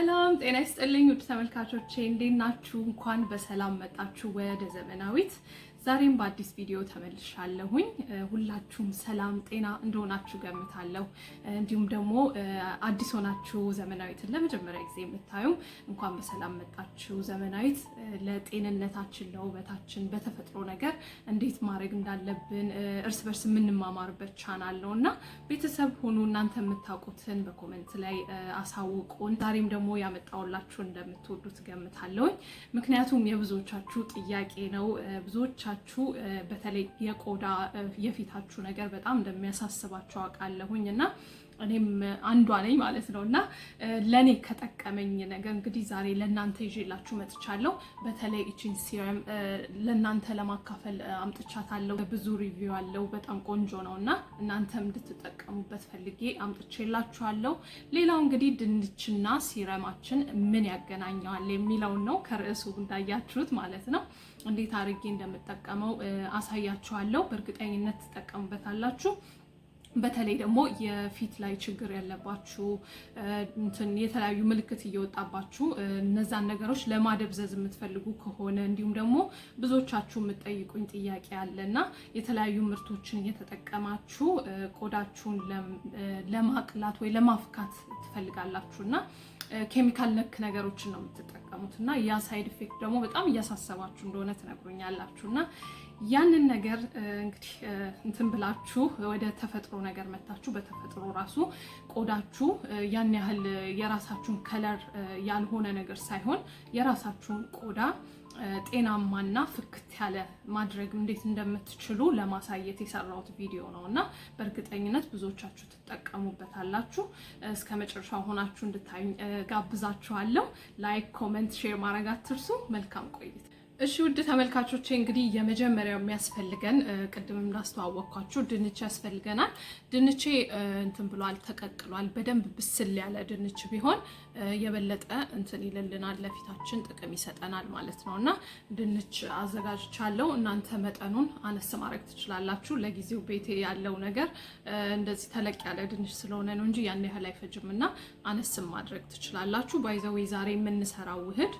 ሰላም ጤና ይስጥልኝ ውድ ተመልካቾቼ እንዴት ናችሁ? እንኳን በሰላም መጣችሁ ወደ ዘመናዊት። ዛሬም በአዲስ ቪዲዮ ተመልሻለሁኝ። ሁላችሁም ሰላም ጤና እንደሆናችሁ ገምታለሁ። እንዲሁም ደግሞ አዲስ ሆናችሁ ዘመናዊትን ለመጀመሪያ ጊዜ የምታዩ እንኳን በሰላም መጣችሁ። ዘመናዊት ለጤንነታችን ለውበታችን በተፈጥሮ ነገር እንዴት ማድረግ እንዳለብን እርስ በርስ የምንማማርበት ቻናል ነውና ቤተሰብ ሆኑ። እናንተ የምታውቁትን በኮሜንት ላይ አሳውቁን። ዛሬም ደግሞ ያመጣውላችሁ እንደምትወዱት ገምታለሁኝ። ምክንያቱም የብዙዎቻችሁ ጥያቄ ነው። ብዙዎቻችሁ በተለይ የቆዳ የፊታችሁ ነገር በጣም እንደሚያሳስባችሁ አውቃለሁኝ እና እኔም አንዷ ነኝ ማለት ነውና ለኔ ከጠቀመኝ ነገር እንግዲህ ዛሬ ለእናንተ ይዤላችሁ መጥቻለሁ። በተለይ እቺን ሲረም ለእናንተ ለማካፈል አምጥቻታለሁ። ብዙ ሪቪው አለው፣ በጣም ቆንጆ ነውና እናንተም እንድትጠቀሙበት ፈልጌ አምጥቼላችኋለሁ። ሌላው እንግዲህ ድንችና ሲረማችን ምን ያገናኛል የሚለው ነው፣ ከርዕሱ እንዳያችሁት ማለት ነው። እንዴት አድርጌ እንደምጠቀመው አሳያችኋለሁ። በእርግጠኝነት ትጠቀሙበታላችሁ። በተለይ ደግሞ የፊት ላይ ችግር ያለባችሁ የተለያዩ ምልክት እየወጣባችሁ እነዛን ነገሮች ለማደብዘዝ የምትፈልጉ ከሆነ እንዲሁም ደግሞ ብዙዎቻችሁ የምትጠይቁኝ ጥያቄ አለና የተለያዩ ምርቶችን እየተጠቀማችሁ ቆዳችሁን ለማቅላት ወይ ለማፍካት ትፈልጋላችሁና ኬሚካል ነክ ነገሮችን ነው የምትጠቀሙትና ያ ሳይድ ኢፌክት ደግሞ በጣም እያሳሰባችሁ እንደሆነ ትነግሩኛላችሁና ያንን ነገር እንግዲህ ብላችሁ ወደ ተፈጥሮ ነገር መታችሁ በተፈጥሮ ራሱ ቆዳችሁ ያን ያህል የራሳችሁን ከለር ያልሆነ ነገር ሳይሆን የራሳችሁን ቆዳ ጤናማና ፍክት ያለ ማድረግ እንዴት እንደምትችሉ ለማሳየት የሰራሁት ቪዲዮ ነውና በእርግጠኝነት ብዙዎቻችሁ ትጠቀሙበታላችሁ። እስከ መጨረሻው ሆናችሁ እንድታዩኝ ጋብዛችኋለሁ። ላይክ፣ ኮሜንት፣ ሼር ማድረግ አትርሱ። መልካም ቆይታ። እሺ ውድ ተመልካቾቼ እንግዲህ የመጀመሪያው የሚያስፈልገን ቅድም እንዳስተዋወቅኳችሁ ድንች ያስፈልገናል። ድንቼ ብሏል፣ ተቀቅሏል። በደንብ ብስል ያለ ድንች ቢሆን የበለጠ ይልልናል፣ ለፊታችን ጥቅም ይሰጠናል ማለት ነውና ድንች አዘጋጅቻለሁ። እናንተ መጠኑን አነስ ማድረግ ትችላላችሁ። ለጊዜው ቤቴ ያለው ነገር እንደዚህ ተለቅ ያለ ድንች ስለሆነ ነው እንጂ ያን ያህል አይፈጅምና አነስም ማድረግ ትችላላችሁ። ባይዘው ዛሬ የምንሰራው ውህድ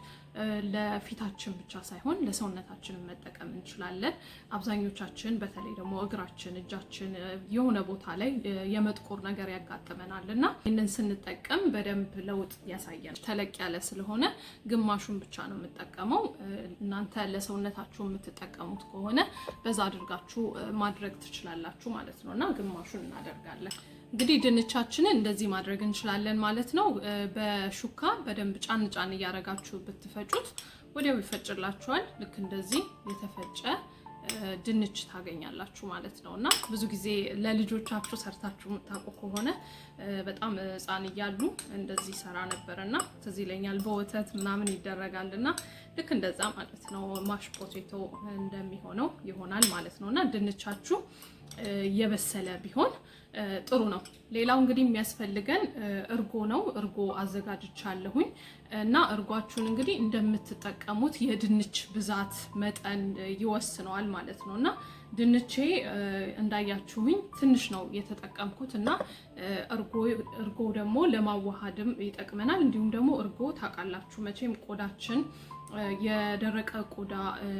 ለፊታችን ብቻ ሳይሆን ለሰውነታችንን መጠቀም እንችላለን። አብዛኞቻችን በተለይ ደግሞ እግራችን፣ እጃችን የሆነ ቦታ ላይ የመጥቆር ነገር ያጋጥመናልና ይሄንን ስንጠቀም በደንብ ለውጥ ያሳያል። ተለቅ ያለ ስለሆነ ግማሹን ብቻ ነው የምጠቀመው። እናንተ ለሰውነታችሁ የምትጠቀሙት ከሆነ በዛ አድርጋችሁ ማድረግ ትችላላችሁ ማለት ነውና ግማሹን እናደርጋለን። እንግዲህ ድንቻችንን እንደዚህ ማድረግ እንችላለን ማለት ነው። በሹካ በደንብ ጫን ጫን እያረጋችሁ ብትፈጩት ወዲያው ይፈጭላችኋል። ልክ እንደዚህ የተፈጨ ድንች ታገኛላችሁ ማለት ነውና ብዙ ጊዜ ለልጆቻችሁ ሰርታችሁ የምታውቁ ከሆነ በጣም ሕፃን እያሉ እንደዚህ ሰራ ነበርና ትዝ ይለኛል። በወተት ምናምን ይደረጋልና ልክ እንደዛ ማለት ነው። ማሽ ፖቴቶ እንደሚሆነው ይሆናል ማለት ነውና ድንቻችሁ የበሰለ ቢሆን ጥሩ ነው። ሌላው እንግዲህ የሚያስፈልገን እርጎ ነው። እርጎ አዘጋጅቻለሁኝ እና እርጓችሁን እንግዲህ እንደምትጠቀሙት የድንች ብዛት መጠን ይወስነዋል ማለት ነውና ድንቼ እንዳያችሁኝ ትንሽ ነው የተጠቀምኩት እና እርጎ ደግሞ ለማዋሃድም ይጠቅመናል። እንዲሁም ደግሞ እርጎ ታውቃላችሁ መቼም ቆዳችን የደረቀ ቆዳ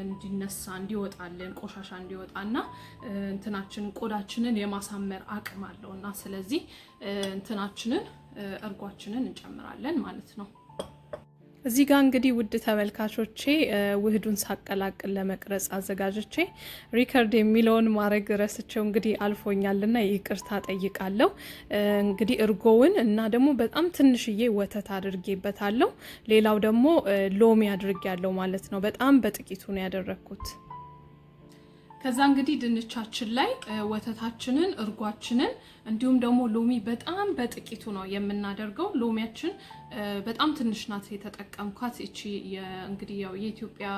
እንዲነሳ እንዲወጣልን ቆሻሻ እንዲወጣና ቆዳችንን የማሳመር አቅም አለውና ስለዚህ እርጓችንን እንጨምራለን ማለት ነው። እዚህ ጋር እንግዲህ ውድ ተመልካቾቼ ውህዱን ሳቀላቅል ለመቅረጽ አዘጋጅቼ ሪከርድ የሚለውን ማድረግ ረስቸው እንግዲህ አልፎኛልና ይቅርታ ጠይቃለሁ። እንግዲህ እርጎውን እና ደግሞ በጣም ትንሽዬ ወተት አድርጌበታለሁ። ሌላው ደግሞ ሎሚ አድርጌያለሁ ማለት ነው። በጣም በጥቂቱ ነው ያደረኩት። ከዛ እንግዲህ ድንቻችን ላይ ወተታችንን፣ እርጓችንን እንዲሁም ደግሞ ሎሚ በጣም በጥቂቱ ነው የምናደርገው። ሎሚያችን በጣም ትንሽ ናት የተጠቀምኳት። እቺ እንግዲህ ያው የኢትዮጵያ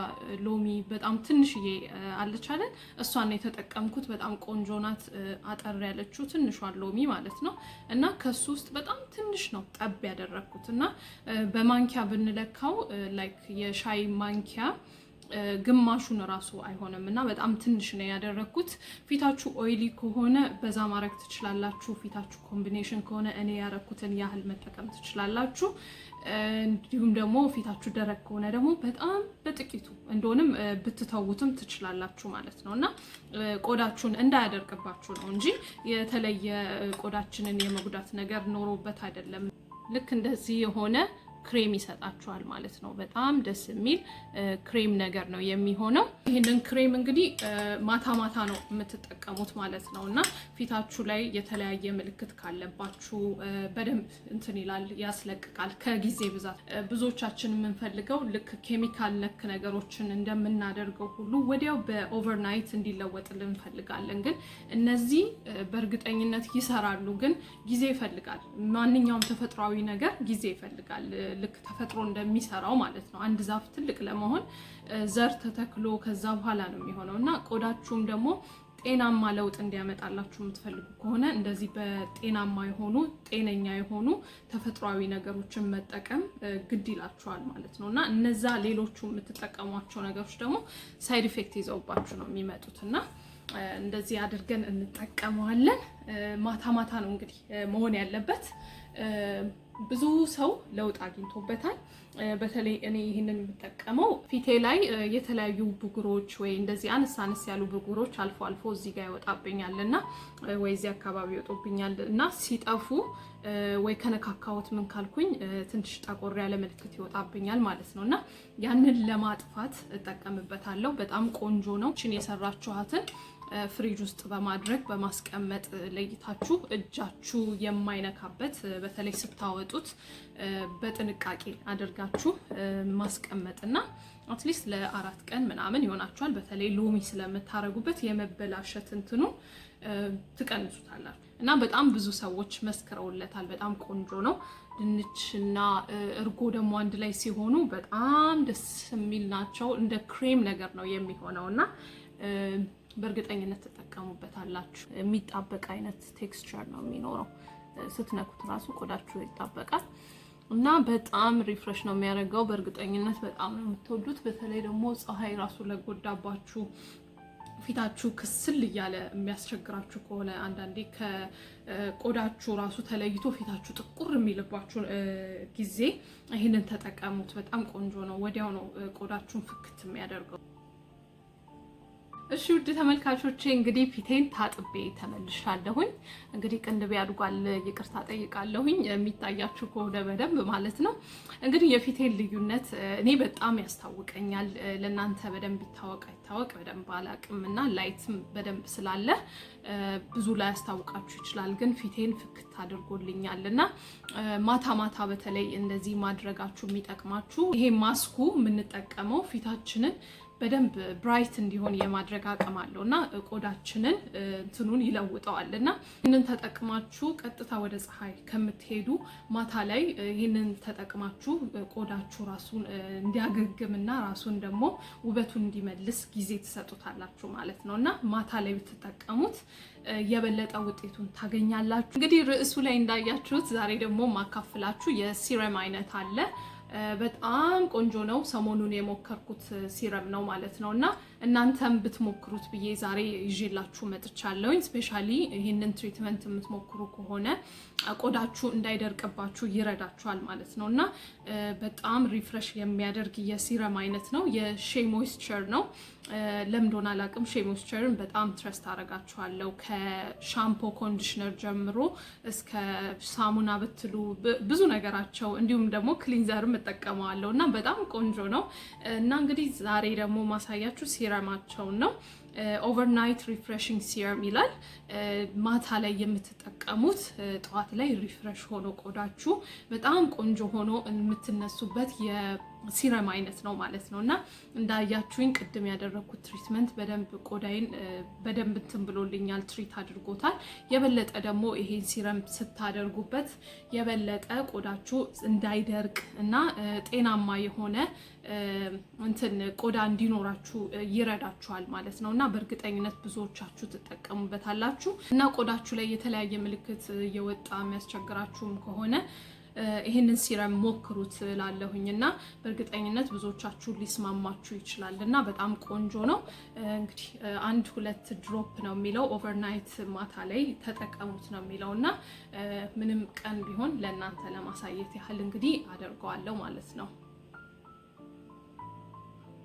ሎሚ በጣም ትንሽዬ አለቻለን፣ እሷን ነው የተጠቀምኩት። በጣም ቆንጆ ናት፣ አጠር ያለችው ትንሿን ሎሚ ማለት ነው። እና ከሱ ውስጥ በጣም ትንሽ ነው ጠብ ያደረኩት እና በማንኪያ ብንለካው ላይክ የሻይ ማንኪያ ግማሹን ራሱ አይሆንምና በጣም ትንሽ ነው ያደረኩት። ፊታችሁ ኦይሊ ከሆነ በዛ ማድረግ ትችላላችሁ። ፊታችሁ ኮምቢኔሽን ከሆነ እኔ ያረኩትን ያህል መጠቀም ትችላላችሁ። እንዲሁም ደግሞ ፊታችሁ ደረቅ ከሆነ ደግሞ በጣም በጥቂቱ እንደሆነም ብትተውቱም ትችላላችሁ ማለት ነውና ቆዳችሁን እንዳያደርቅባችሁ ነው እንጂ የተለየ ቆዳችንን የመጉዳት ነገር ኖሮበት አይደለም። ልክ እንደዚህ የሆነ ክሬም ይሰጣችኋል ማለት ነው። በጣም ደስ የሚል ክሬም ነገር ነው የሚሆነው። ይሄንን ክሬም እንግዲህ ማታ ማታ ነው የምትጠቀሙት ማለት ነውና ፊታችሁ ላይ የተለያየ ምልክት ካለባችሁ በደንብ እንትን ይላል፣ ያስለቅቃል። ከጊዜ ብዛት ብዙዎቻችን የምንፈልገው ልክ ኬሚካል ነክ ነገሮችን እንደምናደርገው ሁሉ ወዲያው በኦቨርናይት እንዲለወጥልን እንፈልጋለን። ግን እነዚህ በእርግጠኝነት ይሰራሉ፣ ግን ጊዜ ይፈልጋል። ማንኛውም ተፈጥሯዊ ነገር ጊዜ ይፈልጋል። ልክ ተፈጥሮ እንደሚሰራው ማለት ነው። አንድ ዛፍ ትልቅ ለመሆን ዘር ተተክሎ ከዛ በኋላ ነው የሚሆነውና ቆዳችሁም ደግሞ ጤናማ ለውጥ እንዲያመጣላችሁ የምትፈልጉ ከሆነ እንደዚህ በጤናማ የሆኑ ጤነኛ የሆኑ ተፈጥሯዊ ነገሮችን መጠቀም ግድ ይላችኋል ማለት ነውና እነዛ ሌሎቹ የምትጠቀሟቸው ነገሮች ደግሞ ሳይድ ኢፌክት ይዘውባችሁ ነው የሚመጡትና እንደዚህ አድርገን እንጠቀመዋለን። ማታ ማታ ነው እንግዲህ መሆን ያለበት። ብዙ ሰው ለውጥ አግኝቶበታል። በተለይ እኔ ይሄንን የምጠቀመው ፊቴ ላይ የተለያዩ ብጉሮች ወይ እንደዚህ አነስ ያሉ ብጉሮች አልፎ አልፎ እዚህ ጋር ይወጣብኛልና ወይ እዚህ አካባቢ ይወጣብኛልና ሲጠፉ ወይ ከነካካውት ምን ካልኩኝ ትንሽ ጠቆር ያለ ምልክት ይወጣብኛል ማለት ነውና ያንን ለማጥፋት እጠቀምበታለሁ። በጣም ቆንጆ ነው። እቺን የሰራችኋትን ፍሪጅ ውስጥ በማድረግ በማስቀመጥ ለይታችሁ እጃችሁ የማይነካበት በተለይ ስታወጡት በጥንቃቄ አድርጋችሁ ማስቀመጥና አትሊስት ለ4 ቀን ምናምን ይሆናችኋል። በተለይ ሎሚ ስለምታረጉበት የመበላሸት እንትኑ ትቀንሱታላችሁ እና በጣም ብዙ ሰዎች መስክረውለታል። በጣም ቆንጆ ነው። ድንችና እርጎ ደግሞ አንድ ላይ ሲሆኑ በጣም ደስ የሚል ናቸው። እንደ ክሬም ነገር ነው የሚሆነውና በእርግጠኝነት ተጠቀሙበታላችሁ። የሚጣበቅ አይነት ቴክስቸር ነው የሚኖረው። ስትነኩት ራሱ ቆዳችሁ ይጣበቃል እና በጣም ሪፍሬሽ ነው የሚያደርገው። በእርግጠኝነት በጣም ነው የምትወዱት። በተለይ ደግሞ ፀሐይ ራሱ ለጎዳባችሁ ፊታችሁ ክስል እያለ የሚያስቸግራችሁ ከሆነ አንዳንዴ ከቆዳችሁ ራሱ ተለይቶ ፊታችሁ ጥቁር የሚልባችሁ ጊዜ ይሄንን ተጠቀሙት። በጣም ቆንጆ ነው። ወዲያው ነው ቆዳችሁን ፍክት የሚያደርገው። እሺ ውድ ተመልካቾቼ እንግዲህ ፊቴን ታጥቤ ተመልሻለሁኝ። እንግዲህ ቅንድቤ አድጓል፣ ይቅርታ ጠይቃለሁኝ የሚታያችሁ ከሆነ በደንብ ማለት ነው። እንግዲህ የፊቴን ልዩነት እኔ በጣም ያስታውቀኛል። ለእናንተ በደንብ ይታወቅ አይታወቅ በደንብ አላቅምና ላይትም በደንብ ስላለ ብዙ ላይ ያስታውቃችሁ ይችላል። ግን ፊቴን ፍክት አድርጎልኛልና ማታ ማታ በተለይ እንደዚህ ማድረጋችሁ የሚጠቅማችሁ ይሄ ማስኩ የምንጠቀመው ፊታችንን በደንብ ብራይት እንዲሆን የማድረግ አቅም አለውና ቆዳችንን እንትኑን ይለውጠዋልና ይሄንን ተጠቅማችሁ ቀጥታ ወደ ፀሐይ ከምትሄዱ ማታ ላይ ይሄንን ተጠቅማችሁ ቆዳችሁ ራሱን እንዲያገግምና ራሱን ደግሞ ውበቱን እንዲመልስ ጊዜ ትሰጡታላችሁ ማለት ነውና ማታ ላይ ብትጠቀሙት የበለጠ ውጤቱን ታገኛላችሁ። እንግዲህ ርዕሱ ላይ እንዳያችሁት ዛሬ ደግሞ ማካፍላችሁ የሲረም አይነት አለ። በጣም ቆንጆ ነው። ሰሞኑን የሞከርኩት ሲረም ነው ማለት ነውና እናንተም ብትሞክሩት ብዬ ዛሬ ይዤላችሁ መጥቻለሁ። ስፔሻሊ ይሄንን ትሪትመንት የምትሞክሩ ከሆነ ቆዳችሁ እንዳይደርቅባችሁ ይረዳችኋል ማለት ነውና በጣም ሪፍሬሽ የሚያደርግ የሲረም አይነት ነው። የሼ ሞይስቸር ነው። ለምዶና አላቅም። ሼ ሞይስቸርን በጣም ትረስት አደርጋችኋለሁ። ከሻምፖ ኮንዲሽነር ጀምሮ እስከ ሳሙና ብትሉ ብዙ ነገራቸው፣ እንዲሁም ደግሞ ክሊንዘርም እጠቀመዋለሁ እና በጣም ቆንጆ ነው እና እንግዲህ ዛሬ ደግሞ ማሳያችሁ ሲረማቸውን ነው። ኦቨርናይት ሪፍሬሽንግ ሲረም ይላል። ማታ ላይ የምትጠቀሙት ጠዋት ላይ ሪፍሬሽ ሆኖ ቆዳችሁ በጣም ቆንጆ ሆኖ የምትነሱበት የሲረም አይነት ነው ማለት ነው እና እንዳያችሁኝ ቅድም ያደረኩት ትሪትመንት በደንብ ቆዳይን በደንብ እንትን ብሎልኛል፣ ትሪት አድርጎታል። የበለጠ ደግሞ ይሄን ሲረም ስታደርጉበት የበለጠ ቆዳችሁ እንዳይደርቅ እና ጤናማ የሆነ እንትን ቆዳ እንዲኖራችሁ ይረዳችኋል ማለት ነውና በእርግጠኝነት ብዙዎቻችሁ ትጠቀሙበታላችሁ እና ቆዳችሁ ላይ የተለያየ ምልክት እየወጣ የሚያስቸግራችሁም ከሆነ ይሄንን ሲረም ሞክሩት ላለሁኝና በእርግጠኝነት ብዙዎቻችሁ ሊስማማችሁ ይችላልና በጣም ቆንጆ ነው። እንግዲህ 1-2 ድሮፕ ነው የሚለው ኦቨርናይት ማታ ላይ ተጠቀሙት ነው የሚለውና ምንም ቀን ቢሆን ለእናንተ ለማሳየት ያህል እንግዲህ አደርገዋለሁ ማለት ነው።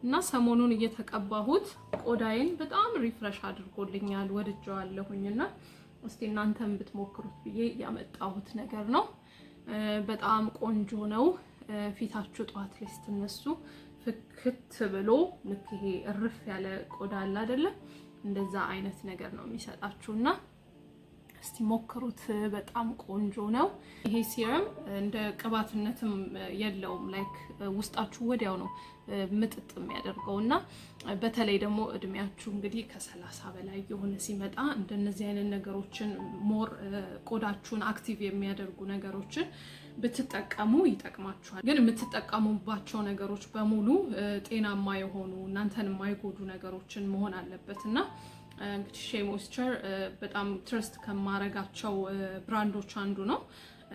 እና ሰሞኑን እየተቀባሁት ቆዳዬን በጣም ሪፍሬሽ አድርጎልኛል፣ ወድጄዋለሁኝና እስቲ እናንተም ብትሞክሩት ብዬ ያመጣሁት ነገር ነው። በጣም ቆንጆ ነው። ፊታችሁ ጧት ላይ ስትነሱ ፍክት ብሎ ልክ ይሄ እርፍ ያለ ቆዳ አለ አይደለ? እንደዛ አይነት ነገር ነው የሚሰጣችሁና እስቲ ሞክሩት። በጣም ቆንጆ ነው። ይሄ ሲረም እንደ ቅባትነትም የለውም። ላይክ ውስጣችሁ ወዲያው ነው ምጥጥ የሚያደርገውና በተለይ ደግሞ እድሜያችሁ እንግዲህ ከ30 በላይ የሆነ ሲመጣ እንደነዚህ አይነት ነገሮችን ሞር ቆዳችሁን አክቲቭ የሚያደርጉ ነገሮችን ብትጠቀሙ ይጠቅማችኋል። ግን የምትጠቀሙባቸው ነገሮች በሙሉ ጤናማ የሆኑ እናንተን የማይጎዱ ነገሮችን መሆን አለበትና እንግዲህ ሼ ሞይስቸር በጣም ትረስት ከማረጋቸው ብራንዶች አንዱ ነው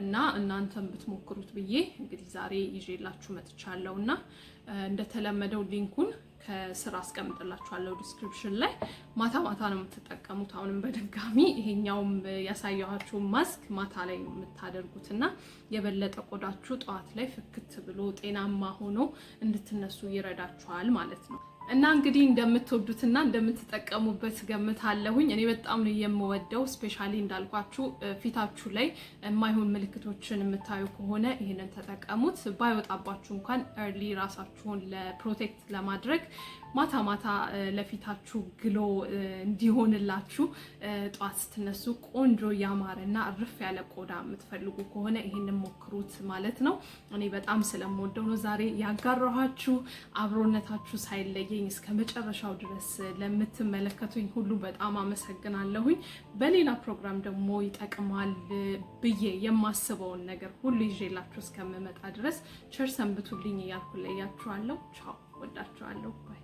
እና እናንተም ብትሞክሩት ብዬ እንግዲህ ዛሬ ይዤላችሁ መጥቻለሁና እንደተለመደው ሊንኩን ከስራ አስቀምጥላችኋለሁ ዲስክሪፕሽን ላይ። ማታ ማታ ነው የምትጠቀሙት። አሁንም በድጋሚ ይሄኛውም ያሳያችሁ ማስክ ማታ ላይ ነው የምታደርጉትና የበለጠ ቆዳችሁ ጧት ላይ ፍክት ብሎ ጤናማ ሆኖ እንድትነሱ ይረዳችኋል ማለት ነው። እና እንግዲህ እንደምትወዱትና እንደምትጠቀሙበት ገምታለሁኝ። እኔ በጣም ነው የምወደው። ስፔሻሊ እንዳልኳችሁ ፊታችሁ ላይ የማይሆን ምልክቶችን የምታዩ ከሆነ ይሄንን ተጠቀሙት። ባይወጣባችሁ እንኳን early ራሳችሁን ለፕሮቴክት ለማድረግ ማታ ማታ ለፊታችሁ ግሎ እንዲሆንላችሁ ጧት ስትነሱ ቆንጆ ያማረና እርፍ ያለ ቆዳ የምትፈልጉ ከሆነ ይሄንን ሞክሩት ማለት ነው። እኔ በጣም ስለምወደው ነው ዛሬ ያጋራኋችሁ። አብሮነታችሁ ሳይለየኝ እስከ መጨረሻው ድረስ ለምትመለከቱኝ ሁሉ በጣም አመሰግናለሁኝ። በሌላ ፕሮግራም ደግሞ ይጠቅማል ብዬ የማስበውን ነገር ሁሉ ይዤላችሁ እስከምመጣ ድረስ ቸር ሰንብቱልኝ እያልኩ ለያችኋለሁ። ቻው፣ ወዳችኋለሁ። ባይ